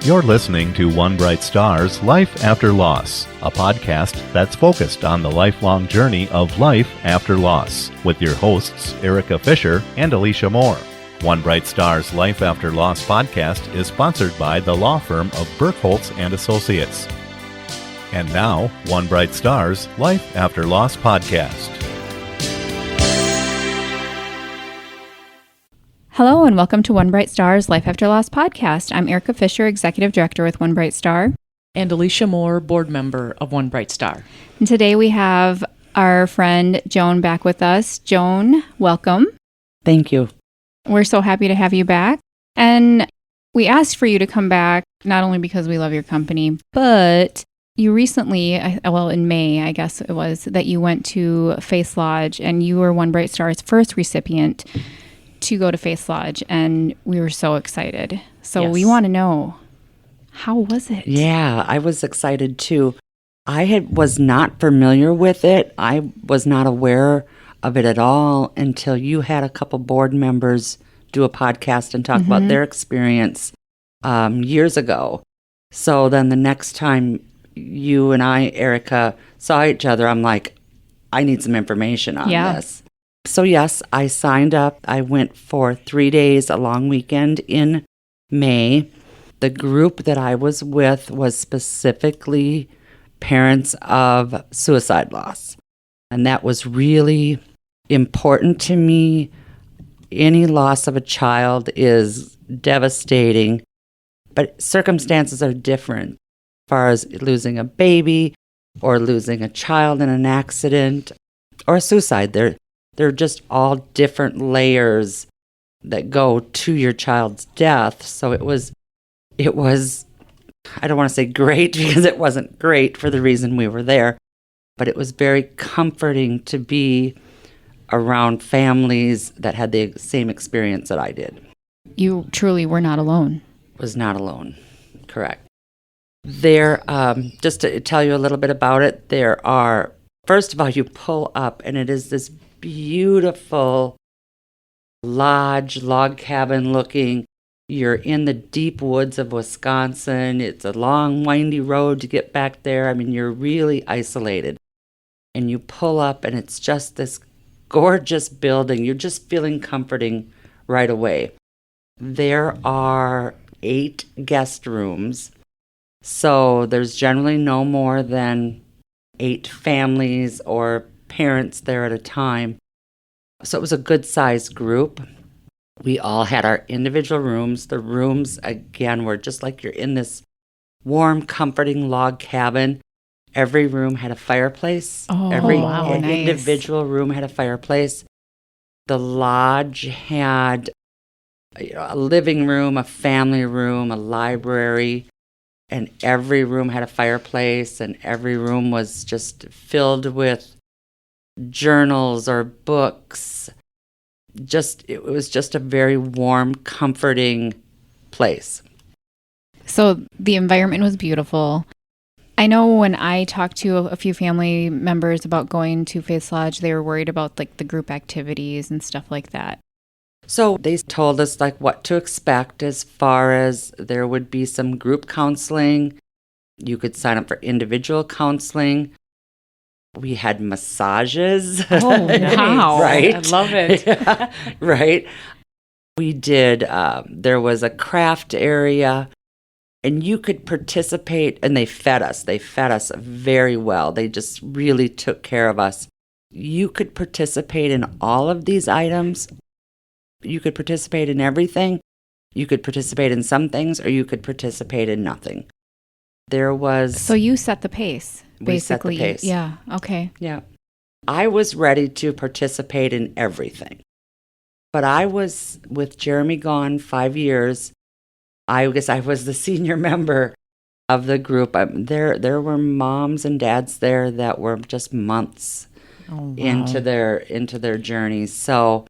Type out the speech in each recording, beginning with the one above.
You're listening to One Bright Star's Life After Loss, a podcast that's focused on the lifelong journey of life after loss, with your hosts Erica Fisher and Alicia Moore. One Bright Star's Life After Loss podcast is sponsored by the law firm of Burkholz and Associates. And now, One Bright Star's Life After Loss podcast. Hello and welcome to One Bright Star's Life After Loss podcast. I'm Erica Fisher, Executive Director with One Bright Star. And Alicia Moore, Board Member of One Bright Star. And today we have our friend Joan back with us. Joan, welcome. Thank you. We're so happy to have you back. And we asked for you to come back, not only because we love your company, but you recently, in May, I guess it was, that you went to Face Lodge and you were One Bright Star's first recipient to go to Face Lodge, and we were so excited. So Yes. we want to know, how was it? Yeah, I was excited too. I was not familiar with it. I was not aware of it at all until you had a couple board members do a podcast and talk about their experience years ago. So then the next time you and I, Erica, saw each other, I'm like, I need some information on this. So yes, I signed up. I went for 3 days, a long weekend in May. The group that I was with was specifically parents of suicide loss. And that was really important to me. Any loss of a child is devastating, but circumstances are different as far as losing a baby or losing a child in an accident or a suicide. They're just all different layers that go to your child's death. So it was, I don't want to say great because it wasn't great for the reason we were there, but it was very comforting to be around families that had the same experience that I did. You truly were not alone. Was not alone, correct. There, just to tell you a little bit about it, there are, first of all, you pull up and it is this beautiful lodge, log cabin looking. You're in the deep woods of Wisconsin. It's a long, windy road to get back there. I mean, you're really isolated. And you pull up and it's just this gorgeous building. You're just feeling comforting right away. There are 8 guest rooms. So there's generally no more than 8 families or parents there at a time. So it was a good-sized group. We all had our individual rooms. The rooms, again, were just like you're in this warm, comforting log cabin. Every room had a fireplace. Every individual room had a fireplace. The lodge had a living room, a family room, a library, and every room had a fireplace, and every room was just filled with journals or books. It was just a very warm, comforting place. So the environment was beautiful. I know when I talked to a few family members about going to Face Lodge, they were worried about like the group activities and stuff like that. So they told us like what to expect as far as there would be some group counseling. You could sign up for individual counseling. We had massages. Oh, wow. Right? I love it. Yeah, right. We did, there was a craft area, and you could participate, and they fed us. They fed us very well. They just really took care of us. You could participate in all of these items. You could participate in everything. You could participate in some things, or you could participate in nothing. So you set the pace, basically. We set the pace. Yeah, okay. Yeah. I was ready to participate in everything. But I was with Jeremy gone 5 years. I guess I was the senior member of the group. There were moms and dads there that were just months into their journey. So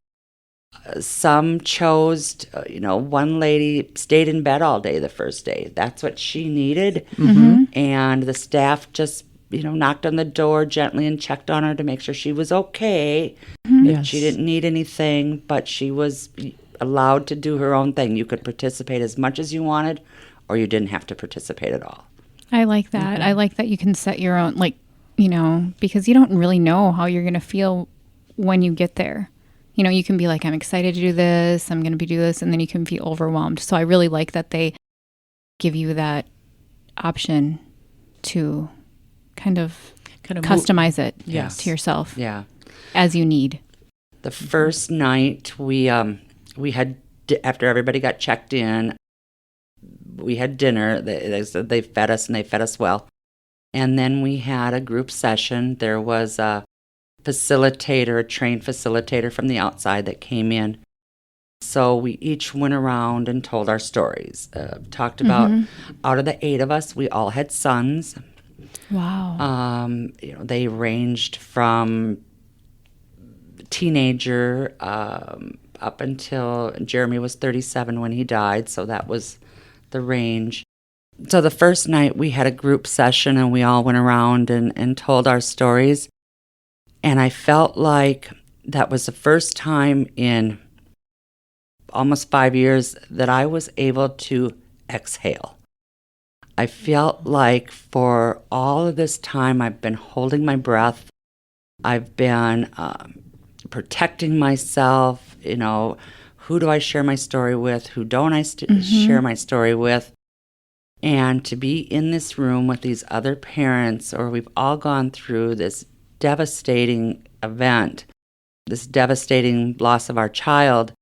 some chose, one lady stayed in bed all day the first day. That's what she needed. And the staff just, knocked on the door gently and checked on her to make sure she was okay. Yes. She didn't need anything, but she was allowed to do her own thing. You could participate as much as you wanted or you didn't have to participate at all. I like that. I like that you can set your own, like, you know, because you don't really know how you're going to feel when you get there. You know, you can be like, I'm excited to do this, I'm going to do this, and then you can feel overwhelmed. So I really like that they give you that option to kind of customize it to yourself as you need. The first night we had, after everybody got checked in, we had dinner. They fed us, and they fed us well. And then we had a group session. There was a facilitator, a trained facilitator from the outside that came in. So we each went around and told our stories. Talked about, out of the 8 of us, we all had sons. Wow. You know, they ranged from teenager up until Jeremy was 37 when he died, so that was the range. So the first night we had a group session, and we all went around and told our stories. And I felt like that was the first time in almost 5 years that I was able to exhale. I felt like for all of this time I've been holding my breath. I've been protecting myself. You know, who do I share my story with? Who don't I share my story with? And to be in this room with these other parents, or we've all gone through this devastating event, this devastating loss of our child,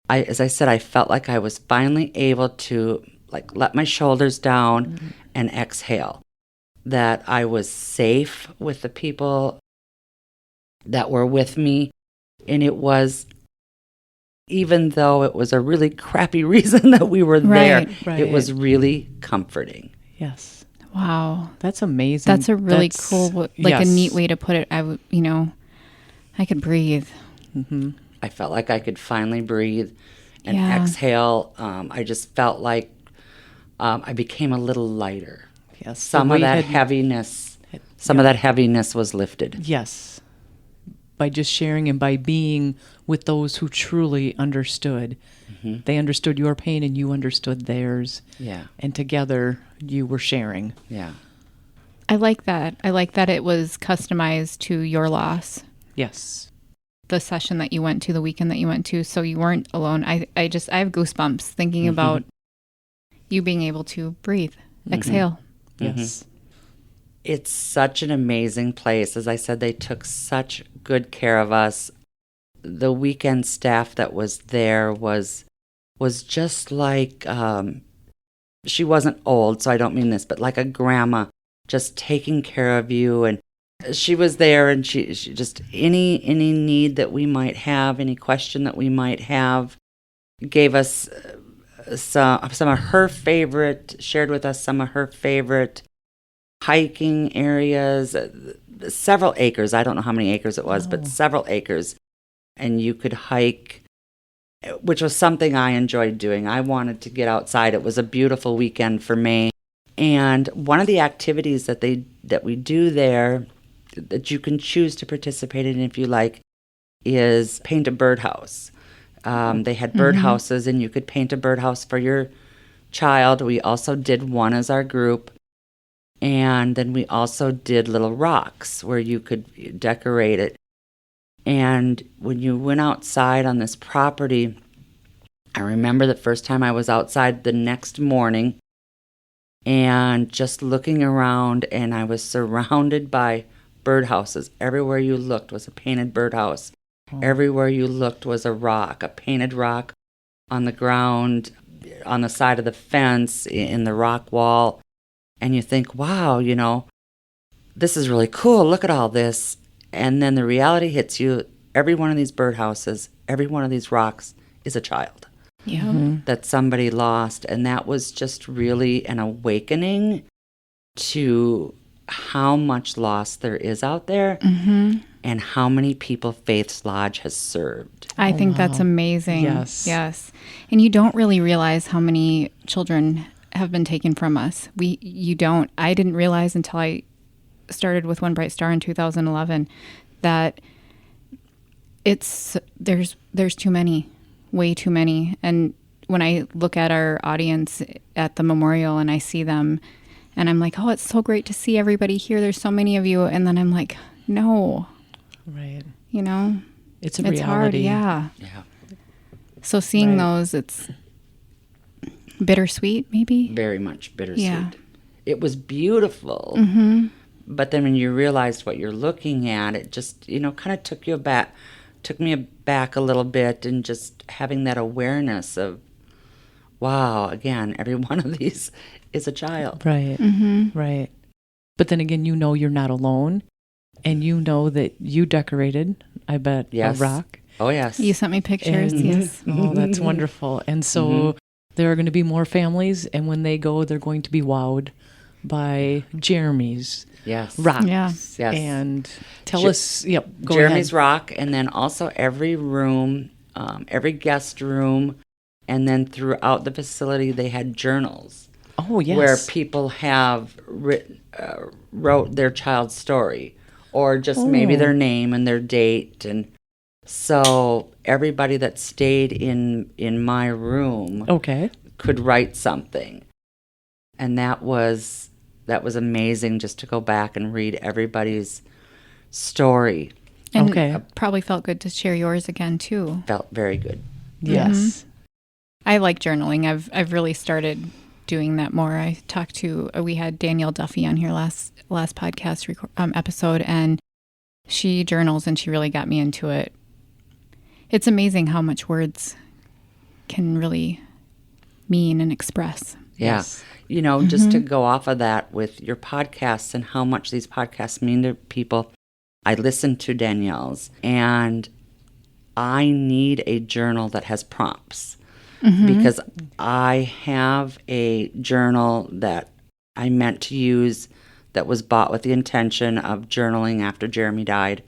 as I said, I felt like I was finally able to let my shoulders down and exhale. That I was safe with the people that were with me. And it was, even though it was a really crappy reason that we were there, it was really comforting. Yes. Wow. That's amazing. That's a really cool, a neat way to put it. I could breathe. Mm-hmm. I felt like I could finally breathe and exhale. I just felt like I became a little lighter. Yes. Some of that heaviness was lifted. Yes. By just sharing and by being with those who truly understood. They understood your pain and you understood theirs. Yeah. And together you were sharing. Yeah. I like that. I like that it was customized to your loss. Yes. The session that you went to, the weekend that you went to, so you weren't alone. I have goosebumps thinking about you being able to breathe, exhale. Yes. It's such an amazing place. As I said, they took such good care of us. The weekend staff that was there was just like, she wasn't old, so I don't mean this, but like a grandma, just taking care of you. And she was there, and she just, any need that we might have, any question that we might have, gave us some of her favorite, shared with us some of her favorite hiking areas, several acres. I don't know how many acres it was, but several acres. And you could hike, which was something I enjoyed doing. I wanted to get outside. It was a beautiful weekend for me. And one of the activities that we do there, that you can choose to participate in if you like, is paint a birdhouse. They had birdhouses, and you could paint a birdhouse for your child. We also did one as our group. And then we also did little rocks where you could decorate it. And when you went outside on this property, I remember the first time I was outside the next morning and just looking around, and I was surrounded by birdhouses. Everywhere you looked was a painted birdhouse. Everywhere you looked was a rock, a painted rock on the ground, on the side of the fence, in the rock wall. And you think, wow, this is really cool. Look at all this. And then the reality hits you. Every one of these birdhouses, every one of these rocks is a child that somebody lost. And that was just really an awakening to how much loss there is out there and how many people Faith's Lodge has served. I think that's amazing. Yes. And you don't really realize how many children have been taken from us. You don't. I didn't realize until I started with One Bright Star in 2011 that there's too many, way too many. And when I look at our audience at the memorial and I see them and I'm like, oh, it's so great to see everybody here. There's so many of you. And then I'm like, no. Right. You know? It's a It's hard, reality. yeah. Yeah. So seeing Right. those, it's bittersweet, maybe? Very much bittersweet. Yeah. It was beautiful. Mm-hmm. But then when you realized what you're looking at, it just, kind of took me aback a little bit, and just having that awareness of, wow, again, every one of these is a child. Right. Mm-hmm. Right. But then again, you're not alone, and you know that you decorated, I bet, Yes. a rock. Oh, yes. You sent me pictures, And- yes. Oh, that's wonderful. And so there are going to be more families, and when they go, they're going to be wowed by Jeremy's Yes. rock. Yeah. Yes. And tell Jer- us, go Jeremy's ahead. rock, and then also every room, every guest room, and then throughout the facility they had journals Oh, yes. where people have wrote their child's story, or just maybe their name and their date. And so everybody that stayed in my room Okay. could write something, and that was amazing, just to go back and read everybody's story. And Okay. it probably felt good to share yours again, too. Felt very good. Yes. I like journaling. I've really started doing that more. I talked to we had Danielle Duffy on here last podcast episode, and she journals, and she really got me into it. It's amazing how much words can really mean and express. Yeah. Yes. Just to go off of that with your podcasts and how much these podcasts mean to people. I listened to Danielle's, and I need a journal that has prompts, because I have a journal that I meant to use that was bought with the intention of journaling after Jeremy died,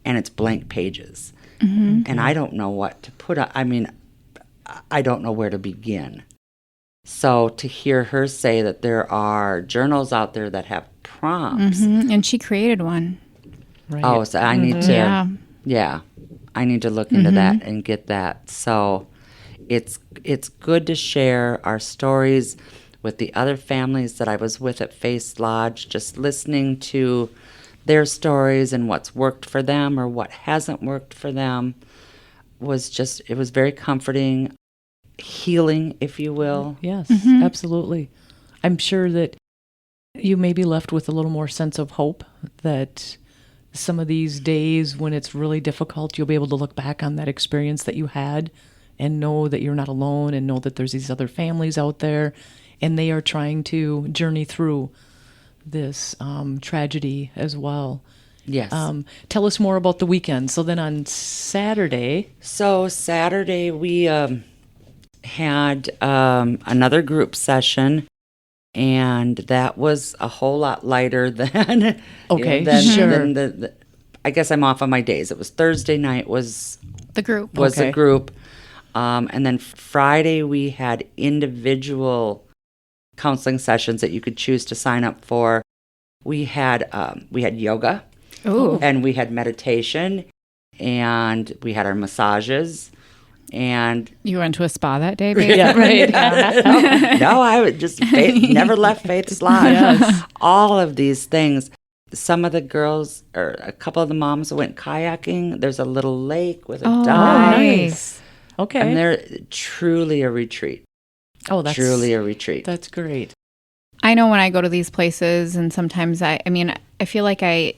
and it's blank pages. And I don't know what to put on. I mean, I don't know where to begin. So to hear her say that there are journals out there that have prompts, And she created one. Right. oh, so I need to, Yeah. I need to look into that and get that. So it's good to share our stories with the other families that I was with at Face Lodge, just listening to their stories and what's worked for them or what hasn't worked for them it was very comforting, healing, if you will. Yes, absolutely. I'm sure that you may be left with a little more sense of hope that some of these days when it's really difficult, you'll be able to look back on that experience that you had and know that you're not alone, and know that there's these other families out there, and they are trying to journey through this tragedy as well. Yes. Tell us more about the weekend. So then on Saturday... So Saturday we had another group session, and that was a whole lot lighter than Okay, than, sure. than the I guess I'm off on my days. It was Thursday night was The group. Okay. a group, and then Friday we had individual counseling sessions that you could choose to sign up for. We had yoga, Ooh. and we had meditation, and we had our massages. And You went to a spa that day, baby? Yeah, right. no, I would just never left Faith's Lodge. Yes. All of these things. Some of the girls, or a couple of the moms, went kayaking. There's a little lake with a Oh, dock, nice. Okay. and they're truly a retreat. Oh, that's Truly a retreat. That's great. I know when I go to these places, and sometimes I feel like I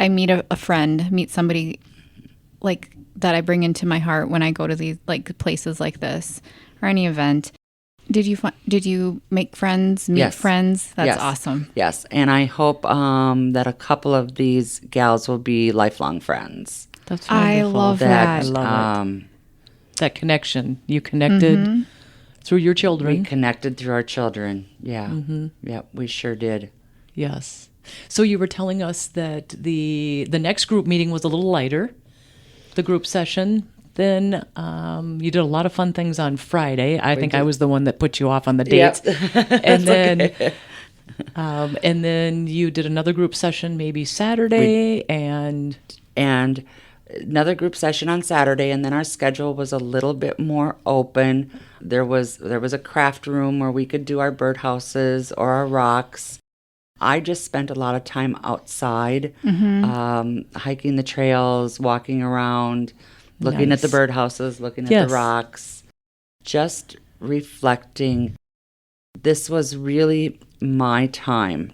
meet a friend, meet somebody like that I bring into my heart when I go to these like places like this or any event. Did you make friends, meet Yes. friends? That's Yes. awesome. Yes, and I hope that a couple of these gals will be lifelong friends. That's I wonderful. love that. I love um, that connection. You connected through your we children. connected through our children. Yeah, Yep, we sure did. Yes. So you were telling us that the next group meeting was a little lighter, the group session. Then you did a lot of fun things on Friday. I think I was the one that put you off on the dates. And then and then you did another group session maybe Saturday and And another group session on Saturday, and then our schedule was a little bit more open. There was a craft room where we could do our birdhouses or our rocks. I just spent a lot of time outside, hiking the trails, walking around, looking at the birdhouses, looking at the rocks, just reflecting. This was really my time.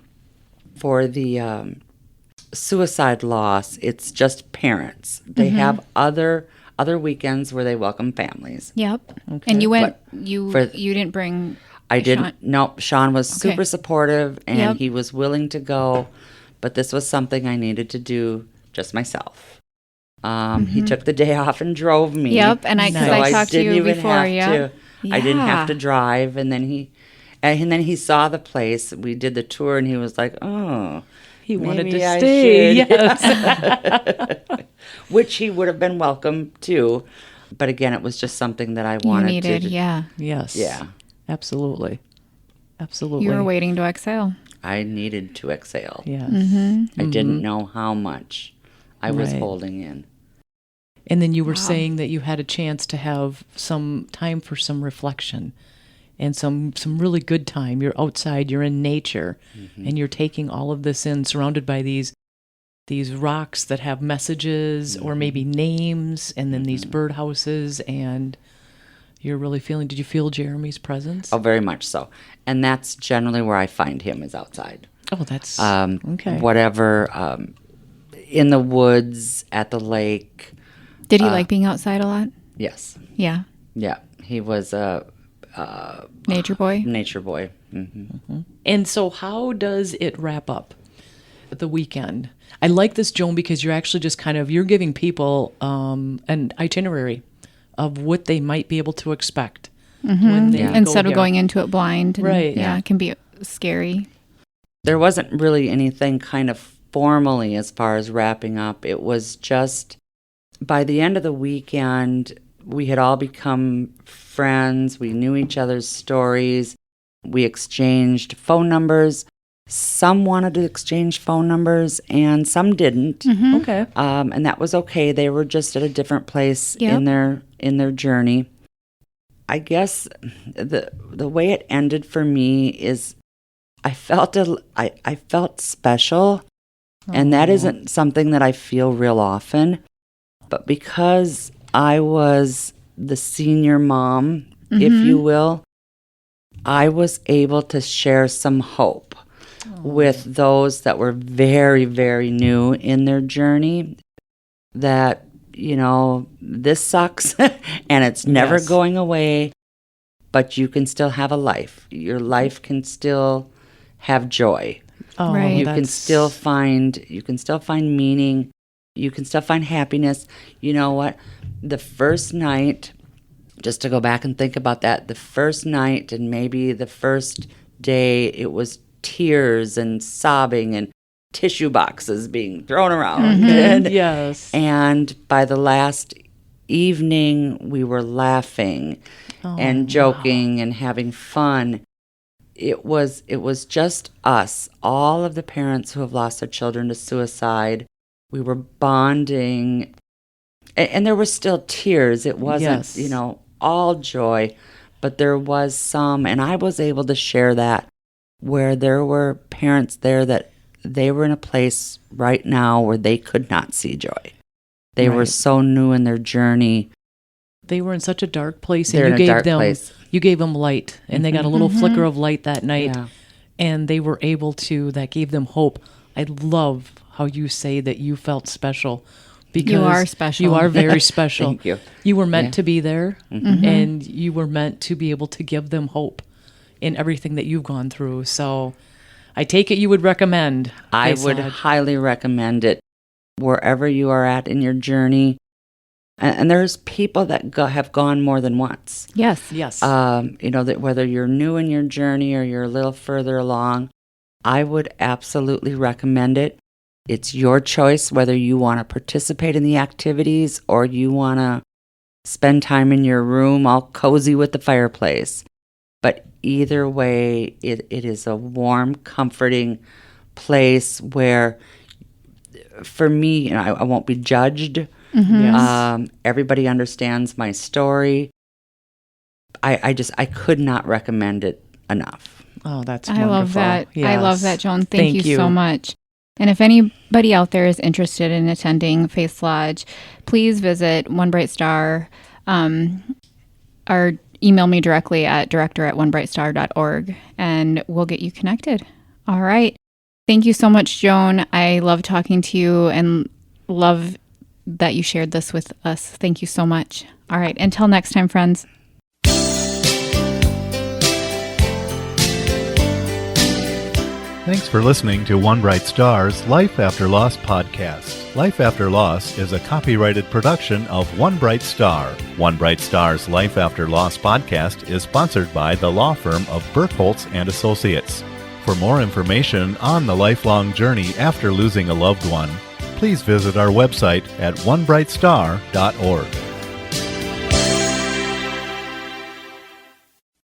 For the suicide loss, it's just parents. They have other weekends where they welcome families. Yep. Okay. And you went. You didn't bring. I didn't. No, Sean was super supportive, and he was willing to go. But this was something I needed to do just myself. He took the day off and drove me. Yep, and I talked to you before. I didn't have to drive, and then he saw the place. We did the tour, and he was like, "Oh, he wanted to stay." Yes, which he would have been welcome to. But again, it was just something that I wanted to. Yes. Yeah. Absolutely. You were waiting to exhale. I needed to exhale. Yes. I didn't know how much I was holding in. And then you were saying that you had a chance to have some time for some reflection and some really good time. You're outside, you're in nature, and you're taking all of this in, surrounded by these rocks that have messages or maybe names, and then these birdhouses, and you're really feeling. Did you feel Jeremy's presence? Oh, very much so. And that's generally where I find him, is outside. Oh, that's okay. Whatever, in the woods, at the lake. Did he like being outside a lot? Yes. Yeah. Yeah. He was a nature boy. Nature boy. And so, how does it wrap up at the weekend? I like this, Joan, because you're actually just you're giving people an itinerary of what they might be able to expect when they instead of going into it blind. Right. Yeah, it can be scary. There wasn't really anything kind of formally as far as wrapping up. It was just by the end of the weekend, we had all become friends. We knew each other's stories. We exchanged phone numbers. Some wanted to exchange phone numbers and some didn't. Okay. And that was okay. They were just at a different place in their journey. I guess the way it ended for me is I felt special, and that isn't something that I feel real often. But because I was the senior mom, if you will, I was able to share some hope with those that were very, very new in their journey, that, this sucks and it's never going away, but you can still have a life. Your life can still have joy. Right. You can still find meaning. You can still find happiness. You know what? The first night, just to go back and think about that, the first night and maybe the first day, it was tears and sobbing and tissue boxes being thrown around. And by the last evening, we were laughing and joking and having fun. It was just us, all of the parents who have lost their children to suicide. We were bonding, and there were still tears. It wasn't, all joy, but there was some, and I was able to share that, where there were parents there that they were in a place right now where they could not see joy. They were so new in their journey. They were in such a dark place, and you gave them light, and they got a little flicker of light that night, and they were able to. That gave them hope. I love how you say that you felt special, because you are special. You are very special. Thank you. You were meant to be there, and you were meant to be able to give them hope in everything that you've gone through. So I take it you would recommend. I would highly recommend it wherever you are at in your journey. And there's people that have gone more than once. Yes. That whether you're new in your journey or you're a little further along, I would absolutely recommend it. It's your choice whether you want to participate in the activities or you want to spend time in your room all cozy with the fireplace. But either way, it is a warm, comforting place where, for me, I won't be judged. Yes. Everybody understands my story. I could not recommend it enough. Oh, that's I love that. wonderful. I love Yes. that, Joan. Thank you you so much. And if anybody out there is interested in attending Faith Lodge, please visit One Bright Star or email me directly at director@onebrightstar.org and we'll get you connected. All right. Thank you so much, Joan. I love talking to you and love that you shared this with us. Thank you so much. All right. Until next time, friends. Thanks for listening to One Bright Star's Life After Loss podcast. Life After Loss is a copyrighted production of One Bright Star. One Bright Star's Life After Loss podcast is sponsored by the law firm of Burkholtz and Associates. For more information on the lifelong journey after losing a loved one, please visit our website at onebrightstar.org.